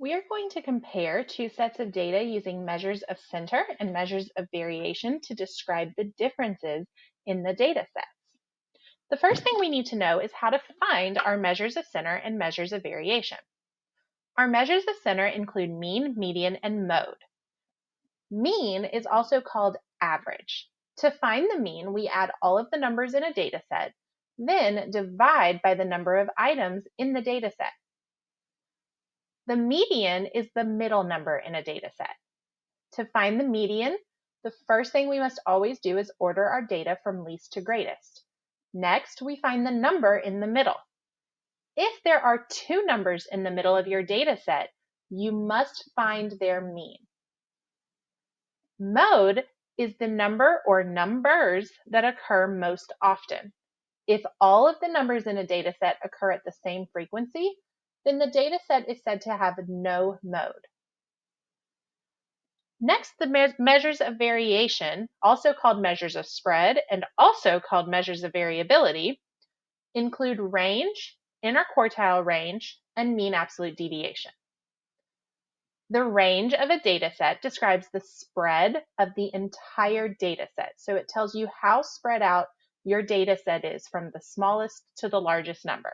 We are going to compare two sets of data using measures of center and measures of variation to describe the differences in the data sets. The first thing we need to know is how to find our measures of center and measures of variation. Our measures of center include mean, median, and mode. Mean is also called average. To find the mean, we add all of the numbers in a data set, then divide by the number of items in the data set. The median is the middle number in a data set. To find the median, the first thing we must always do is order our data from least to greatest. Next, we find the number in the middle. If there are two numbers in the middle of your data set, you must find their mean. Mode is the number or numbers that occur most often. If all of the numbers in a data set occur at the same frequency, then the data set is said to have no mode. Next, the measures of variation, also called measures of spread and also called measures of variability, include range, interquartile range, and mean absolute deviation. The range of a data set describes the spread of the entire data set. So it tells you how spread out your data set is from the smallest to the largest number.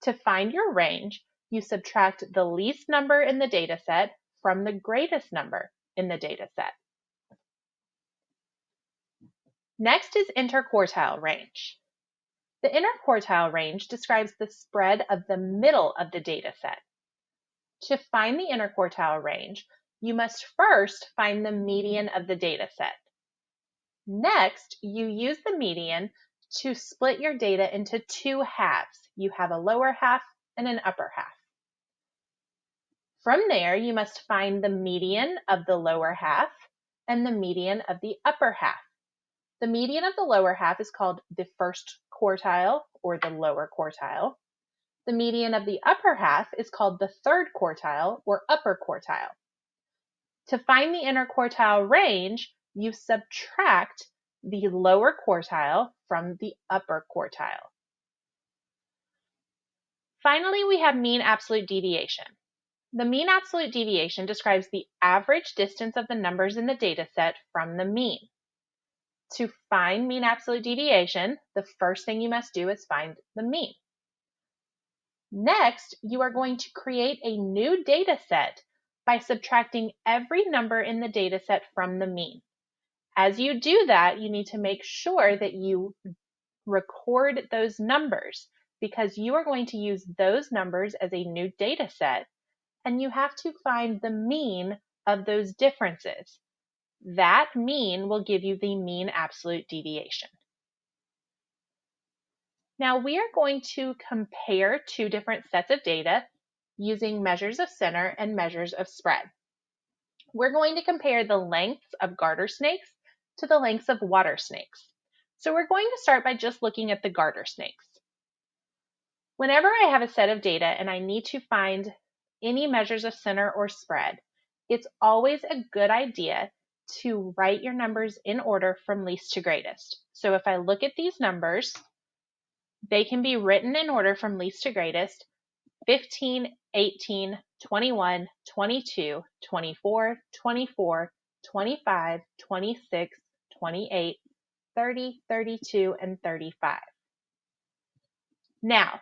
To find your range, you subtract the least number in the data set from the greatest number in the data set. Next is interquartile range. The interquartile range describes the spread of the middle of the data set. To find the interquartile range, you must first find the median of the data set. Next, you use the median to split your data into two halves. You have a lower half and an upper half. From there, you must find the median of the lower half and the median of the upper half. The median of the lower half is called the first quartile or the lower quartile. The median of the upper half is called the third quartile or upper quartile. To find the interquartile range, you subtract the lower quartile from the upper quartile. Finally, we have mean absolute deviation. The mean absolute deviation describes the average distance of the numbers in the data set from the mean. To find mean absolute deviation, the first thing you must do is find the mean. Next, you are going to create a new data set by subtracting every number in the data set from the mean. As you do that, you need to make sure that you record those numbers because you are going to use those numbers as a new data set, and you have to find the mean of those differences. That mean will give you the mean absolute deviation. Now we are going to compare two different sets of data using measures of center and measures of spread. We're going to compare the lengths of garter snakes to the lengths of water snakes. So we're going to start by just looking at the garter snakes. Whenever I have a set of data and I need to find any measures of center or spread, it's always a good idea to write your numbers in order from least to greatest. So if I look at these numbers, they can be written in order from least to greatest: 15, 18, 21, 22, 24, 24, 25, 26, 28, 30, 32, and 35. Now,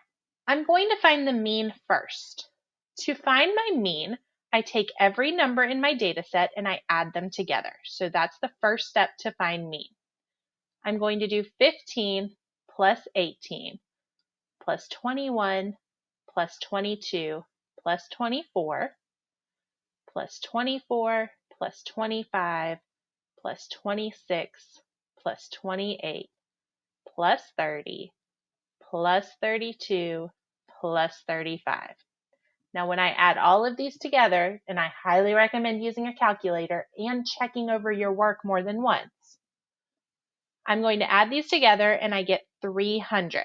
I'm going to find the mean first. To find my mean, I take every number in my data set and I add them together. So that's the first step to find mean. I'm going to do 15 plus 18 plus 21 plus 22 plus 24 plus 24 plus 25 plus 26 plus 28 plus 30 plus 32 plus 35. Now, when I add all of these together, and I highly recommend using a calculator and checking over your work more than once, I'm going to add these together and I get 300.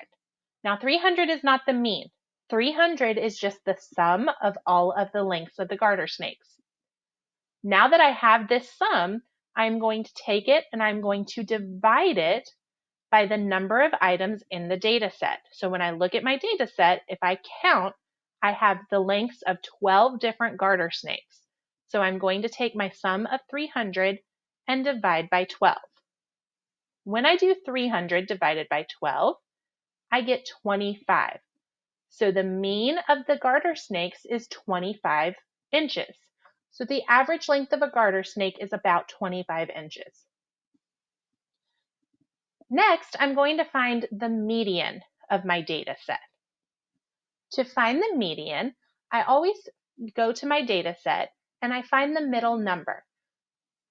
Now, 300 is not the mean. 300 is just the sum of all of the lengths of the garter snakes. Now that I have this sum, I'm going to take it and I'm going to divide it by the number of items in the data set. So when I look at my data set, if I count, I have the lengths of 12 different garter snakes. So I'm going to take my sum of 300 and divide by 12. When I do 300 divided by 12, I get 25. So the mean of the garter snakes is 25 inches. So the average length of a garter snake is about 25 inches. Next, I'm going to find the median of my data set. To find the median, I always go to my data set and I find the middle number.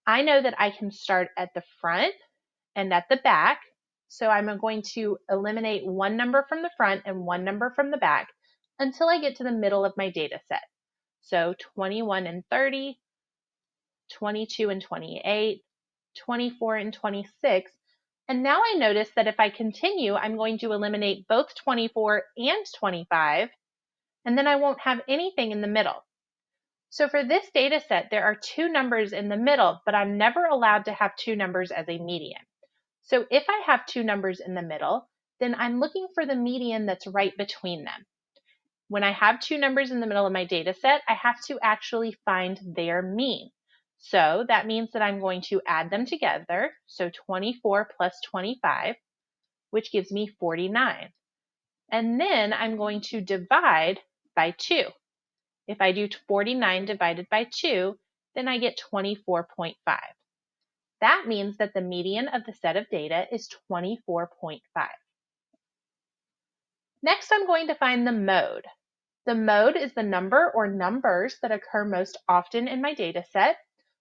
I know that I can start at the front and at the back, so I'm going to eliminate one number from the front and one number from the back until I get to the middle of my data set. So 21 and 30, 22 and 28, 24 and 26. And now I notice that if I continue, I'm going to eliminate both 24 and 25, and then I won't have anything in the middle. So for this data set, there are two numbers in the middle, but I'm never allowed to have two numbers as a median. So if I have two numbers in the middle, then I'm looking for the median that's right between them. When I have two numbers in the middle of my data set, I have to actually find their mean. So that means that I'm going to add them together. So 24 plus 25, which gives me 49. And then I'm going to divide by 2. If I do 49 divided by 2, then I get 24.5. That means that the median of the set of data is 24.5. Next, I'm going to find the mode. The mode is the number or numbers that occur most often in my data set.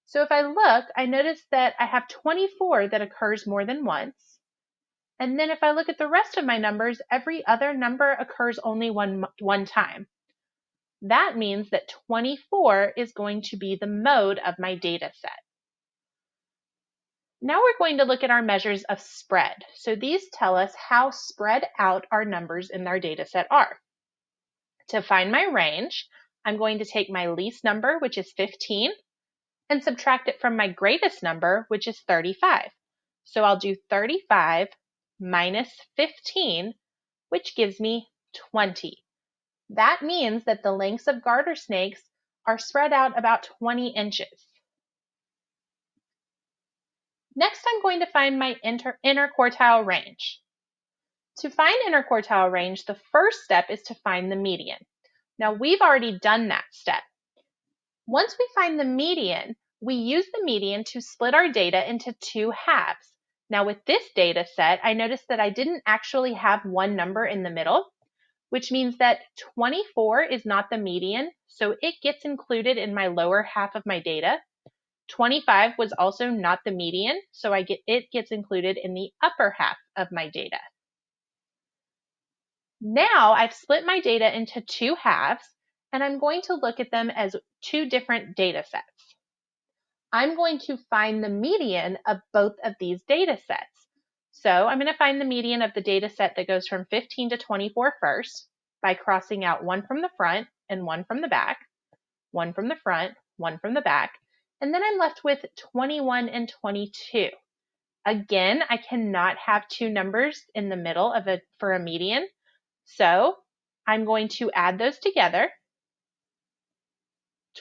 So if I look, I notice that I have 24 that occurs more than once. And then if I look at the rest of my numbers, every other number occurs only one time. That means that 24 is going to be the mode of my data set. Now we're going to look at our measures of spread. So these tell us how spread out our numbers in our data set are. To find my range, I'm going to take my least number, which is 15, and subtract it from my greatest number, which is 35. So I'll do 35 minus 15, which gives me 20. That means that the lengths of garter snakes are spread out about 20 inches. Next, I'm going to find my interquartile range. To find interquartile range, the first step is to find the median. Now, we've already done that step. Once we find the median, we use the median to split our data into two halves. Now, with this data set, I noticed that I didn't actually have one number in the middle, which means that 24 is not the median, so it gets included in my lower half of my data. 25 was also not the median, so it gets included in the upper half of my data. Now I've split my data into two halves, and I'm going to look at them as two different data sets. I'm going to find the median of both of these data sets. So I'm going to find the median of the data set that goes from 15 to 24 first by crossing out one from the front and one from the back, one from the front, one from the back, and then I'm left with 21 and 22. Again, I cannot have two numbers in the middle for a median, so I'm going to add those together.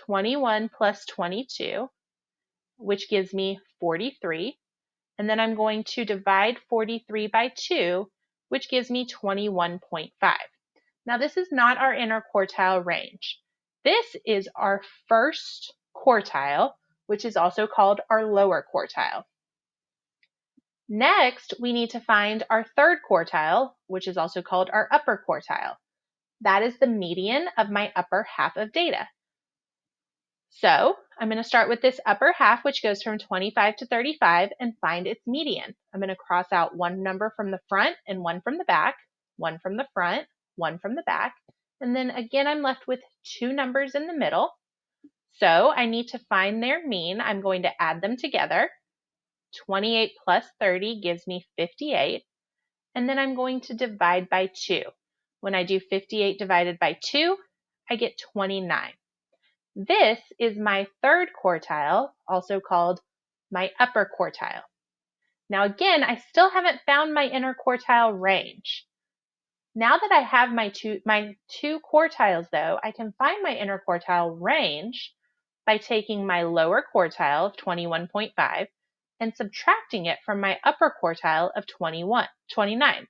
21 plus 22, which gives me 43, and then I'm going to divide 43 by 2, which gives me 21.5. Now, this is not our interquartile range. This is our first quartile, which is also called our lower quartile. Next, we need to find our third quartile, which is also called our upper quartile. That is the median of my upper half of data. So I'm going to start with this upper half, which goes from 25 to 35, and find its median. I'm going to cross out one number from the front and one from the back, one from the front, one from the back, and then again I'm left with two numbers in the middle. So I need to find their mean. I'm going to add them together. 28 plus 30 gives me 58, and then I'm going to divide by 2. When I do 58 divided by 2, I get 29. This is my third quartile, also called my upper quartile. Now again, I still haven't found my interquartile range. Now that I have my two quartiles though, I can find my interquartile range by taking my lower quartile of 21.5 and subtracting it from my upper quartile of 29.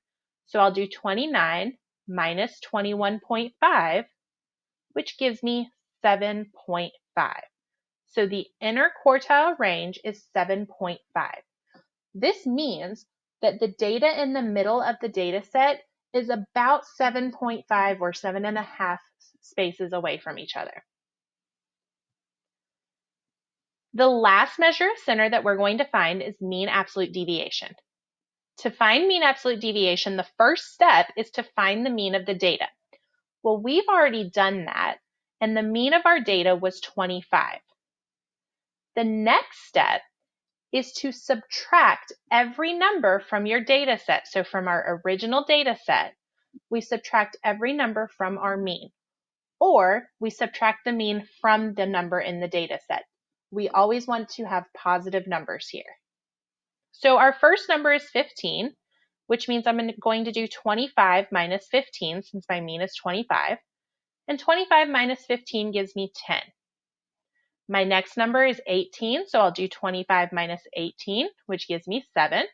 So I'll do 29 minus 21.5, which gives me 7.5. So the interquartile range is 7.5. This means that the data in the middle of the data set is about 7.5 or 7.5 spaces away from each other. The last measure of center that we're going to find is mean absolute deviation. To find mean absolute deviation, the first step is to find the mean of the data. Well, we've already done that, and the mean of our data was 25. The next step is to subtract every number from your data set. So from our original data set, we subtract every number from our mean, or we subtract the mean from the number in the data set. We always want to have positive numbers here. So our first number is 15, which means I'm going to do 25 minus 15 since my mean is 25, and 25 minus 15 gives me 10. My next number is 18, so I'll do 25 minus 18, which gives me 7.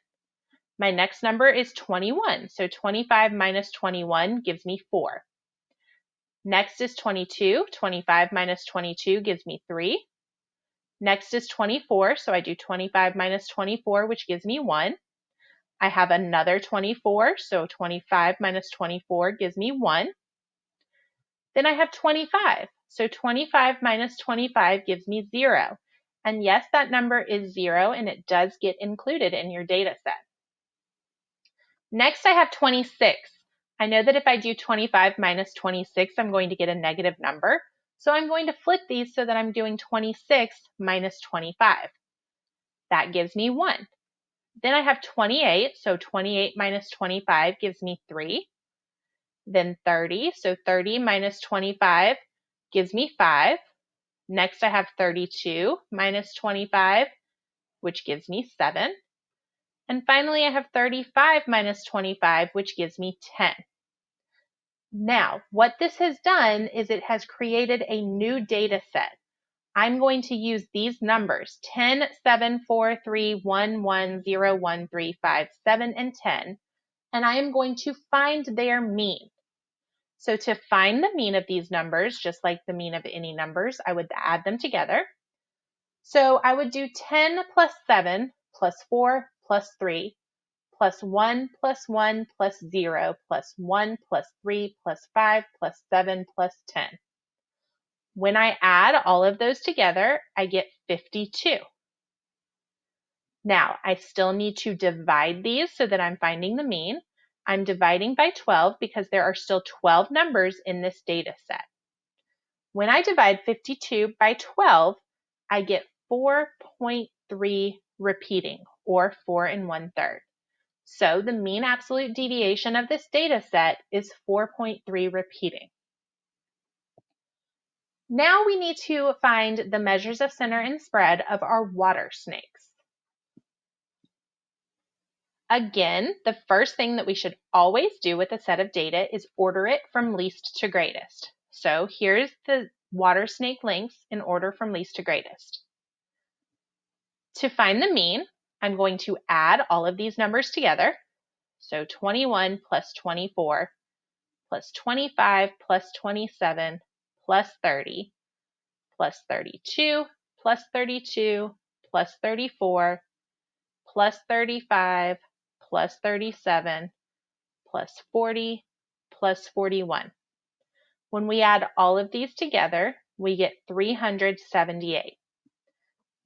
My next number is 21, so 25 minus 21 gives me 4. Next is 22, 25 minus 22 gives me 3. Next is 24, so I do 25 minus 24, which gives me 1. I have another 24, so 25 minus 24 gives me 1. Then I have 25, so 25 minus 25 gives me 0. And yes, that number is 0, and it does get included in your data set. Next, I have 26. I know that if I do 25 minus 26, I'm going to get a negative number. So I'm going to flip these so that I'm doing 26 minus 25. That gives me 1. Then I have 28, so 28 minus 25 gives me 3. Then 30, so 30 minus 25 gives me 5. Next I have 32 minus 25, which gives me 7. And finally I have 35 minus 25, which gives me 10. Now, what this has done is it has created a new data set. I'm going to use these numbers, 10, 7, 4, 3, 1, 1, 0, 1, 3, 5, 7, and 10, and I am going to find their mean. So to find the mean of these numbers, just like the mean of any numbers, I would add them together. So I would do 10 plus 7 plus 4 plus 3 plus 1 plus 1 plus 0 plus 1 plus 3 plus 5 plus 7 plus 10. When I add all of those together, I get 52. Now, I still need to divide these so that I'm finding the mean. I'm dividing by 12 because there are still 12 numbers in this data set. When I divide 52 by 12, I get 4.3 repeating, or 4 1/3. So the mean absolute deviation of this data set is 4.3 repeating. Now we need to find the measures of center and spread of our water snakes. Again, the first thing that we should always do with a set of data is order it from least to greatest. So here's the water snake lengths in order from least to greatest. To find the mean, I'm going to add all of these numbers together. So 21 plus 24 plus 25 plus 27 plus 30 plus 32 plus 32 plus 34 plus 35 plus 37 plus 40 plus 41. When we add all of these together, we get 378.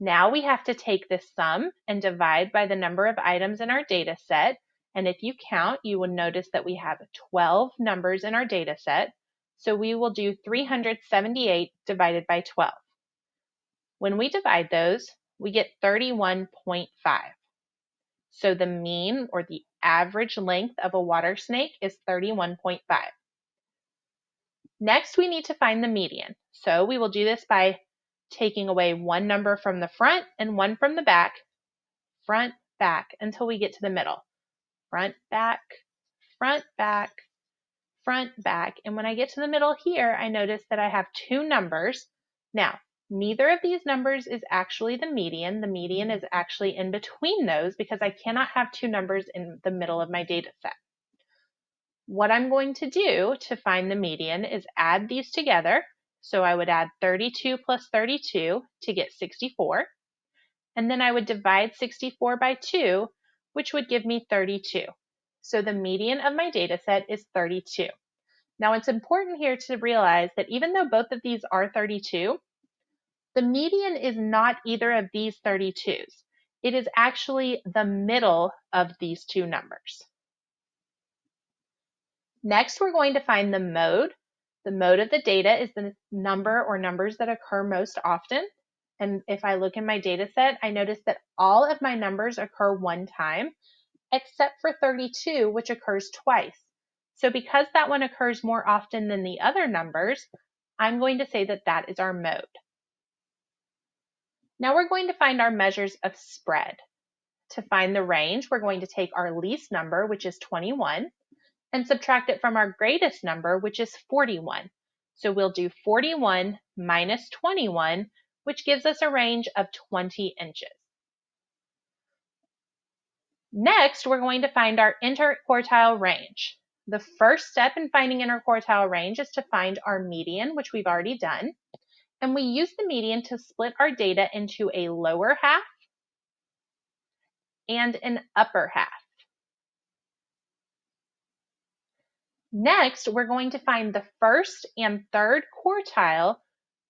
Now we have to take this sum and divide by the number of items in our data set. And if you count, you will notice that we have 12 numbers in our data set. So we will do 378 divided by 12. When we divide those, we get 31.5. So the mean, or the average length of a water snake, is 31.5. Next, we need to find the median. So we will do this by taking away one number from the front and one from the back, front, back, until we get to the middle. Front, back, front, back, and when I get to the middle here, I notice that I have two numbers. Now, neither of these numbers is actually the median. The median is actually in between those because I cannot have two numbers in the middle of my data set. What I'm going to do to find the median is add these together. So I would add 32 plus 32 to get 64. And then I would divide 64 by 2, which would give me 32. So the median of my data set is 32. Now it's important here to realize that even though both of these are 32, the median is not either of these 32s. It is actually the middle of these two numbers. Next, we're going to find the mode. The mode of the data is the number or numbers that occur most often. And if I look in my data set, I notice that all of my numbers occur one time, except for 32, which occurs twice. So because that one occurs more often than the other numbers, I'm going to say that that is our mode. Now we're going to find our measures of spread. To find the range, we're going to take our least number, which is 21, and subtract it from our greatest number, which is 41. So we'll do 41 minus 21, which gives us a range of 20 inches. Next, we're going to find our interquartile range. The first step in finding interquartile range is to find our median, which we've already done. And we use the median to split our data into a lower half and an upper half. Next, we're going to find the first and third quartile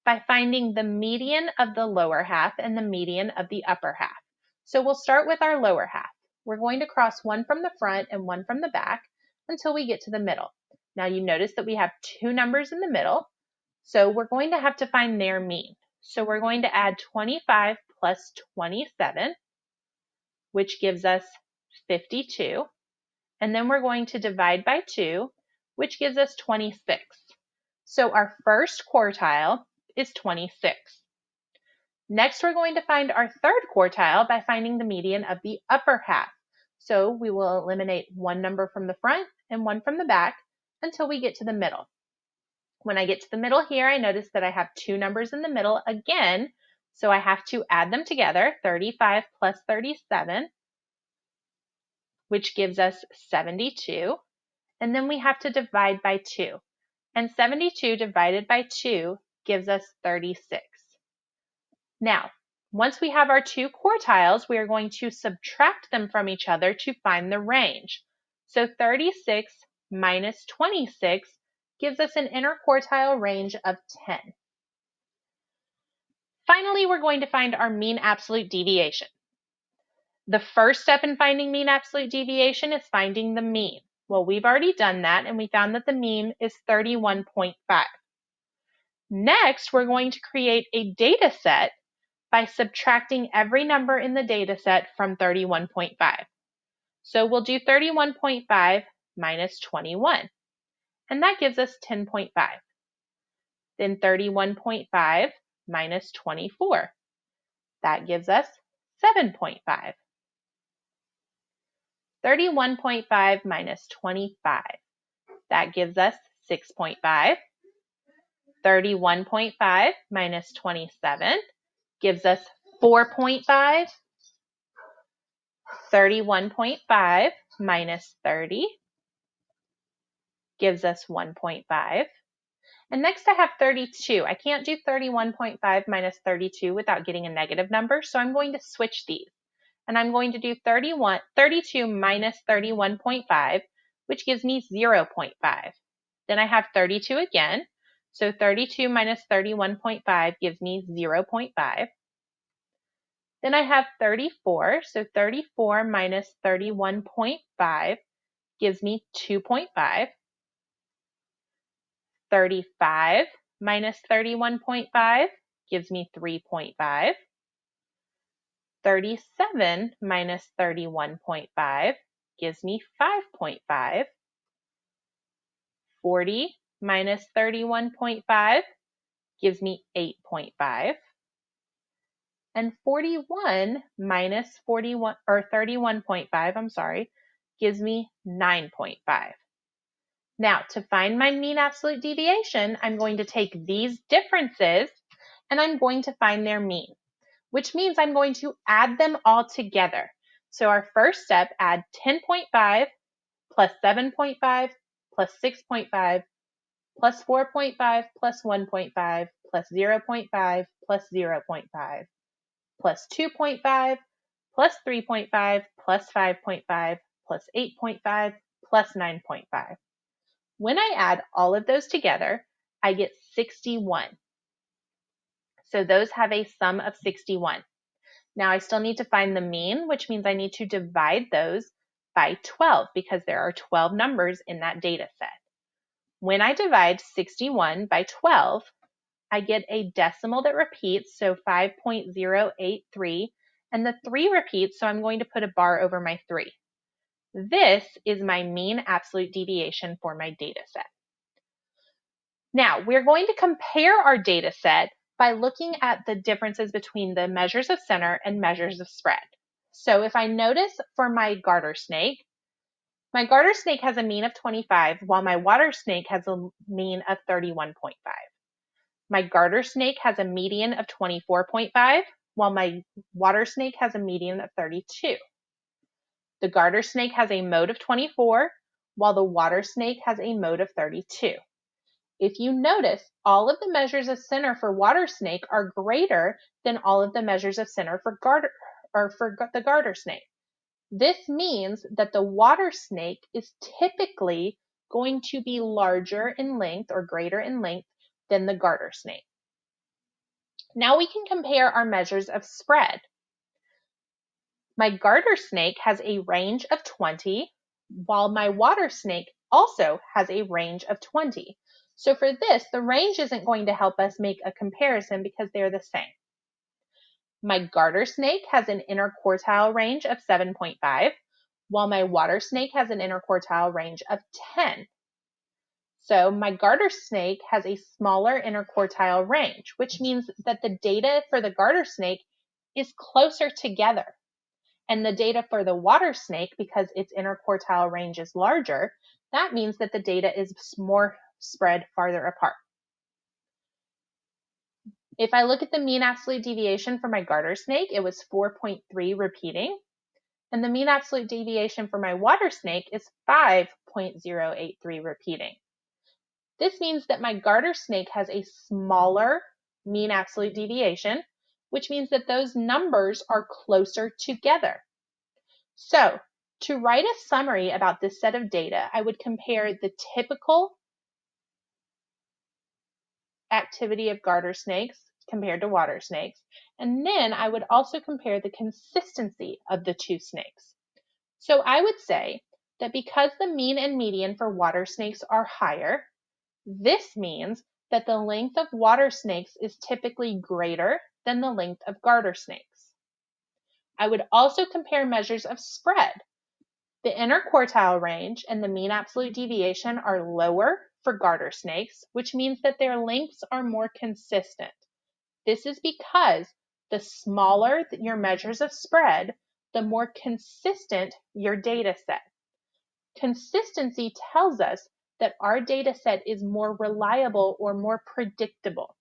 by finding the median of the lower half and the median of the upper half. So we'll start with our lower half. We're going to cross one from the front and one from the back until we get to the middle. Now you notice that we have two numbers in the middle, so we're going to have to find their mean. So we're going to add 25 plus 27, which gives us 52. And then we're going to divide by 2, which gives us 26. So our first quartile is 26. Next, we're going to find our third quartile by finding the median of the upper half. So we will eliminate one number from the front and one from the back until we get to the middle. When I get to the middle here, I notice that I have two numbers in the middle again, so I have to add them together, 35 plus 37, which gives us 72. And then we have to divide by 2. And 72 divided by 2 gives us 36. Now, once we have our two quartiles, we are going to subtract them from each other to find the range. So 36 minus 26 gives us an interquartile range of 10. Finally, we're going to find our mean absolute deviation. The first step in finding mean absolute deviation is finding the mean. Well, we've already done that, and we found that the mean is 31.5. Next, we're going to create a data set by subtracting every number in the data set from 31.5. So we'll do 31.5 minus 21, and that gives us 10.5. Then 31.5 minus 24, that gives us 7.5. 31.5 minus 25, that gives us 6.5. 31.5 minus 27 gives us 4.5. 31.5 minus 30 gives us 1.5. And next I have 32. I can't do 31.5 minus 32 without getting a negative number, so I'm going to switch these. And I'm going to do 32 minus 31.5, which gives me 0.5. Then I have 32 again, so 32 minus 31.5 gives me 0.5. Then I have 34, so 34 minus 31.5 gives me 2.5. 35 minus 31.5 gives me 3.5. 37 minus 31.5 gives me 5.5. 40 minus 31.5 gives me 8.5. And 41 minus 31.5, gives me 9.5. Now, to find my mean absolute deviation, I'm going to take these differences and I'm going to find their mean, which means I'm going to add them all together. So our first step, add 10.5 plus 7.5 plus 6.5 plus 4.5 plus 1.5 plus 0.5 plus 0.5 plus 2.5 plus 3.5 plus 5.5 plus 8.5 plus 9.5. When I add all of those together, I get 61. So those have a sum of 61. Now I still need to find the mean, which means I need to divide those by 12 because there are 12 numbers in that data set. When I divide 61 by 12, I get a decimal that repeats, so 5.083, and the 3 repeats, so I'm going to put a bar over my 3. This is my mean absolute deviation for my data set. Now, we're going to compare our data set by looking at the differences between the measures of center and measures of spread. So if I notice for my garter snake has a mean of 25, while my water snake has a mean of 31.5. My garter snake has a median of 24.5, while my water snake has a median of 32. The garter snake has a mode of 24, while the water snake has a mode of 32. If you notice, all of the measures of center for water snake are greater than all of the measures of center for the garter snake. This means that the water snake is typically going to be larger in length or greater in length than the garter snake. Now we can compare our measures of spread. My garter snake has a range of 20, while my water snake also has a range of 20. So for this, the range isn't going to help us make a comparison because they're the same. My garter snake has an interquartile range of 7.5, while my water snake has an interquartile range of 10. So my garter snake has a smaller interquartile range, which means that the data for the garter snake is closer together. And the data for the water snake, because its interquartile range is larger, that means that the data is more spread farther apart. If I look at the mean absolute deviation for my garter snake, it was 4.3 repeating. And the mean absolute deviation for my water snake is 5.083 repeating. This means that my garter snake has a smaller mean absolute deviation, which means that those numbers are closer together. So, to write a summary about this set of data, I would compare the typical activity of garter snakes compared to water snakes, and then I would also compare the consistency of the two snakes. So I would say that because the mean and median for water snakes are higher, this means that the length of water snakes is typically greater than the length of garter snakes. I would also compare measures of spread. The interquartile range and the mean absolute deviation are lower for garter snakes, which means that their lengths are more consistent. This is because the smaller your measures of spread, the more consistent your data set. Consistency tells us that our data set is more reliable or more predictable.